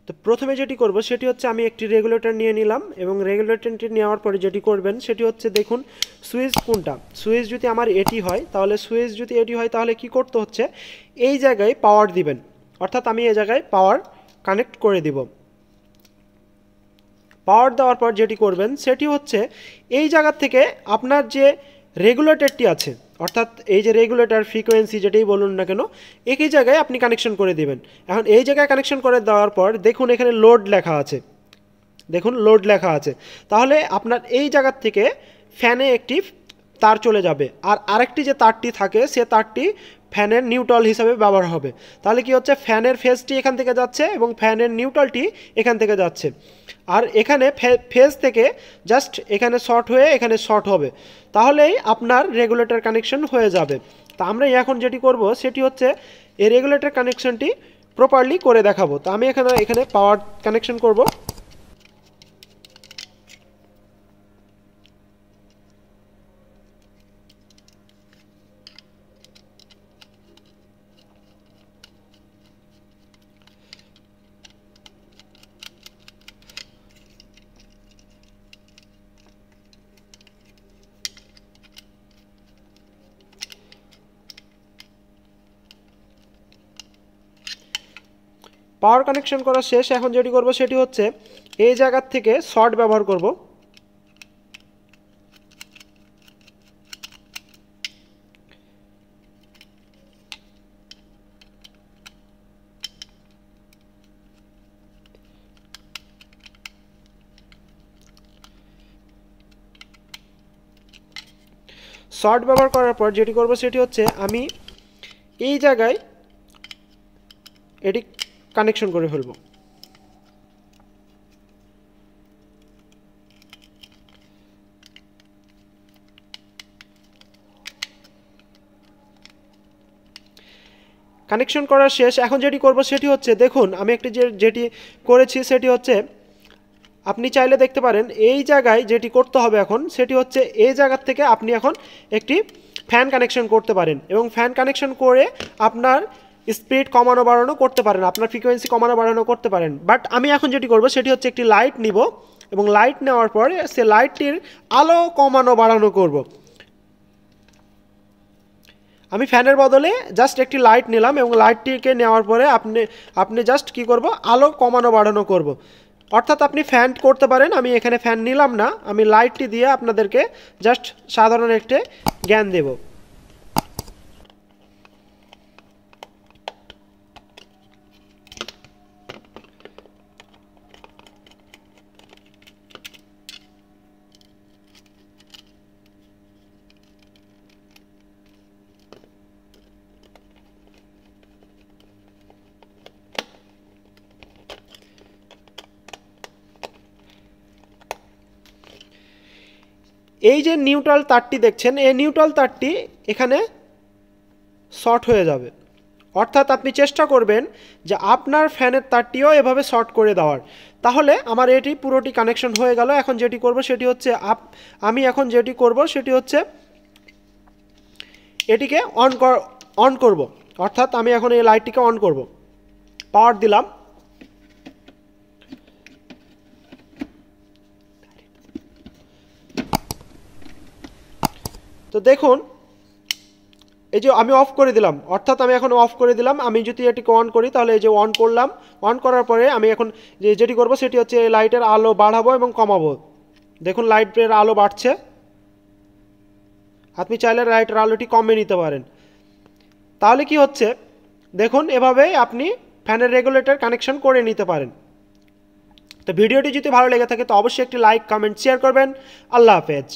তো প্রথমে যেটি করব সেটি হচ্ছে আমি একটি রেগুলেটর নিয়ে নিলাম এবং রেগুলেটরটি নেওয়ার পরে যেটি করবেন সেটি হচ্ছে দেখুন সুইচ কোনটা, সুইচ যদি আমার এটি হয় তাহলে সুইচ যদি এটি হয় তাহলে কি করতে হচ্ছে এই জায়গায় পাওয়ার দিবেন, অর্থাৎ আমি এই জায়গায় পাওয়ার কানেক্ট করে দিব। পাওয়ার দেওয়ার পর যেটি করবেন সেটি হচ্ছে এই জায়গা থেকে আপনার যে রেগুলেটরটি আছে, অর্থাৎ এই যে রেগুলেটর ফ্রিকোয়েন্সি যেটাই বলুন না কেন, একই জায়গায় আপনি কানেকশন করে দেবেন। এখন এই জায়গায় কানেকশন করে দেওয়ার পর দেখুন এখানে লোড লেখা আছে, দেখুন লোড লেখা আছে, তাহলে আপনার এই জায়গার থেকে ফ্যানে একটি তার চলে যাবে, আর আরেকটি যে তারটি থাকে সে তারটি ফ্যানের নিউট্রাল হিসাবে ব্যবহার হবে। তাহলে কি হচ্ছে ফ্যানের ফেজটি এখান থেকে যাচ্ছে এবং ফ্যানের নিউট্রালটি এখান থেকে যাচ্ছে, আর এখানে ফেজ থেকে জাস্ট এখানে শর্ট হয়ে এখানে শর্ট হবে, তাহলেই আপনার রেগুলেটর কানেকশন হয়ে যাবে। তা আমরা এখন যেটি করব সেটি হচ্ছে এই রেগুলেটর কানেকশনটি প্রপারলি করে দেখাবো। তো আমি এখানে পাওয়ার কানেকশন করব। পাওয়ার কানেকশন করা শেষ, এখন যেটি করব সেটি হচ্ছে এই জায়গার থেকে শর্ট ব্যবহার করব। শর্ট ব্যবহার করার পর যেটি করব সেটি হচ্ছে আমি এই জায়গায় এটি কানেকশন করে ফেলব। কানেকশন করা শেষ, এখন যেটি করব সেটি হচ্ছে দেখুন আমি একটি যেটি করেছি সেটি হচ্ছে আপনি চাইলে দেখতে পারেন এই জায়গায় যেটি করতে হবে এখন সেটি হচ্ছে এই জায়গার থেকে আপনি এখন একটি ফ্যান কানেকশন করতে পারেন এবং ফ্যান কানেকশন করে আপনার স্পিড কমানো বাড়ানো করতে পারেন, আপনার ফ্রিকোয়েন্সি কমানো বাড়ানো করতে পারেন। বাট আমি এখন যেটি করব সেটি হচ্ছে একটি লাইট নিব এবং লাইট নেওয়ার পরে সে লাইটটির আলো কমানো বাড়ানো করব। আমি ফ্যানের বদলে জাস্ট একটি লাইট নিলাম এবং লাইটটিকে নেওয়ার পরে আপনি জাস্ট কি করব আলো কমানো বাড়ানো করব, অর্থাৎ আপনি ফ্যান করতে পারেন। আমি এখানে ফ্যান নিলাম না, আমি লাইটটি দিয়ে আপনাদেরকে জাস্ট সাধারণ একটি জ্ঞান দেব। এই যে নিউট্রাল তারটি দেখছেন, এই নিউট্রাল তারটি এখানে শর্ট হয়ে যাবে, অর্থাৎ আপনি চেষ্টা করবেন যে আপনার ফ্যানের তারটিও এভাবে শর্ট করে দেওয়ার, তাহলে আমার এটি পুরোটি কানেকশন হয়ে গেল। এখন যেটি করব সেটি হচ্ছে আমি এখন যেটি করব সেটি হচ্ছে এটিকে অন করব, অর্থাৎ আমি এখন এই লাইটটিকে অন করব। পাওয়ার দিলাম, তো দেখুন এই যে আমি অফ করে দিলাম, অর্থাৎ আমি এখন অফ করে দিলাম। আমি যদি এটিকে অন করি তাহলে এই যে অন করলাম, অন করার পরে আমি এখন যেটি করব সেটি হচ্ছে এই লাইটের আলো বাড়াবো এবং কমাবো। দেখুন লাইটের আলো বাড়ছে, আপনি চাইলে লাইটের আলোটি কমিয়ে নিতে পারেন। তাহলে কি হচ্ছে দেখুন এভাবেই আপনি ফ্যানের রেগুলেটর কানেকশন করে নিতে পারেন। তো ভিডিওটি যদি ভালো লেগে থাকে তো অবশ্যই একটি লাইক কমেন্ট শেয়ার করবেন। আল্লাহ হাফেজ।